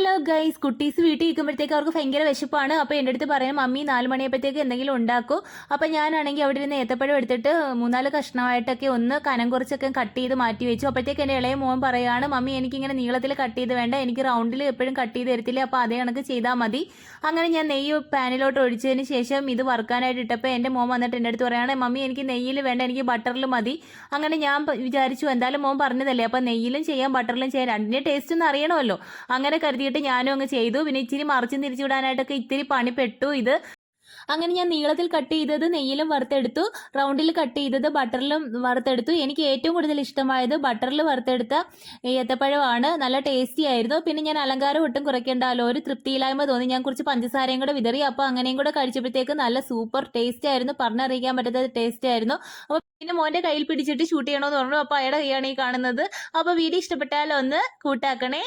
Hello guys, കുട്ടീസ് വീട്ടിൽ ഇരിക്കുമ്പോഴത്തേക്ക് അവർക്ക് ഭയങ്കര വിശപ്പാണ്. അപ്പോൾ എൻ്റെ അടുത്ത് പറയും, മമ്മി 4 മണിയായപ്പോഴത്തേക്ക് എന്തെങ്കിലും ഉണ്ടാക്കൂ. അപ്പോൾ ഞാനാണെങ്കിൽ അവിടെ ഇരുന്ന് ഏത്തപ്പഴം എടുത്തിട്ട് 3-4 കഷ്ണമായിട്ടൊക്കെ ഒന്ന് കനം കുറച്ചൊക്കെ കട്ട് ചെയ്ത് മാറ്റി വെച്ചു. അപ്പോഴത്തേക്ക് എൻ്റെ ഇളയ മോൻ പറയുകയാണ്, മമ്മി എനിക്കിങ്ങനെ നീളത്തിൽ കട്ട് ചെയ്ത് വേണ്ട, എനിക്ക് റൗണ്ടിൽ എപ്പോഴും കട്ട് ചെയ്ത് തരത്തില്ല, അപ്പോൾ അതേ കണക്ക് ചെയ്താൽ മതി. അങ്ങനെ ഞാൻ നെയ്യ് പാനിലോട്ട് ഒഴിച്ചതിന് ശേഷം ഇത് വറുക്കാനായിട്ട് ഇട്ടപ്പോൾ എൻ്റെ മോൻ വന്നിട്ട് എൻ്റെ അടുത്ത് പറയുകയാണ്, മമ്മി എനിക്ക് നെയ്യിൽ വേണ്ട, എനിക്ക് ബട്ടറിൽ മതി. അങ്ങനെ ഞാൻ വിചാരിച്ചു എന്തായാലും മോൻ പറഞ്ഞതല്ലേ, അപ്പോൾ നെയ്യിലും ചെയ്യാം ബട്ടറിലും ചെയ്യാം, രണ്ടിൻ്റെ ടേസ്റ്റ് ഒന്ന് അറിയണമല്ലോ. അങ്ങനെ കരുതിയിട്ട് ഞാനും അങ്ങ് ചെയ്തു. പിന്നെ ഇച്ചിരി മറിച്ചും തിരിച്ചു വിടാനായിട്ടൊക്കെ ഇത്തിരി പണിപ്പെട്ടു ഇത്. അങ്ങനെ ഞാൻ നീളത്തിൽ കട്ട് ചെയ്തത് നെയ്യിലും വറുത്തെടുത്തു, റൗണ്ടിൽ കട്ട് ചെയ്തത് ബട്ടറിലും വറുത്തെടുത്തു. എനിക്ക് ഏറ്റവും കൂടുതൽ ഇഷ്ടമായത് ബട്ടറിൽ വറുത്തെടുത്ത ഏത്തപ്പഴമാണ്. നല്ല ടേസ്റ്റി ആയിരുന്നു. പിന്നെ ഞാൻ അലങ്കാരം ഒട്ടും കുറയ്ക്കേണ്ടല്ലോ, ഒരു തൃപ്തിയില്ലായ്മ തോന്നി. ഞാൻ കുറച്ച് പഞ്ചസാരയും കൂടെ വിതറി. അപ്പോൾ അങ്ങനെയും കൂടെ കഴിച്ചപ്പോഴത്തേക്ക് നല്ല സൂപ്പർ ടേസ്റ്റ് ആയിരുന്നു, പറഞ്ഞറിയിക്കാൻ പറ്റാത്ത ടേസ്റ്റ് ആയിരുന്നു. അപ്പോൾ പിന്നെ മോൻ്റെ കയ്യിൽ പിടിച്ചിട്ട് ഷൂട്ട് ചെയ്യണമെന്ന് പറഞ്ഞു. അപ്പോൾ അയാളുടെ കൈയാണ് ഈ കാണുന്നത്. അപ്പോൾ വീഡിയോ ഇഷ്ടപ്പെട്ടാൽ ഒന്ന് കൂട്ടാക്കണേ.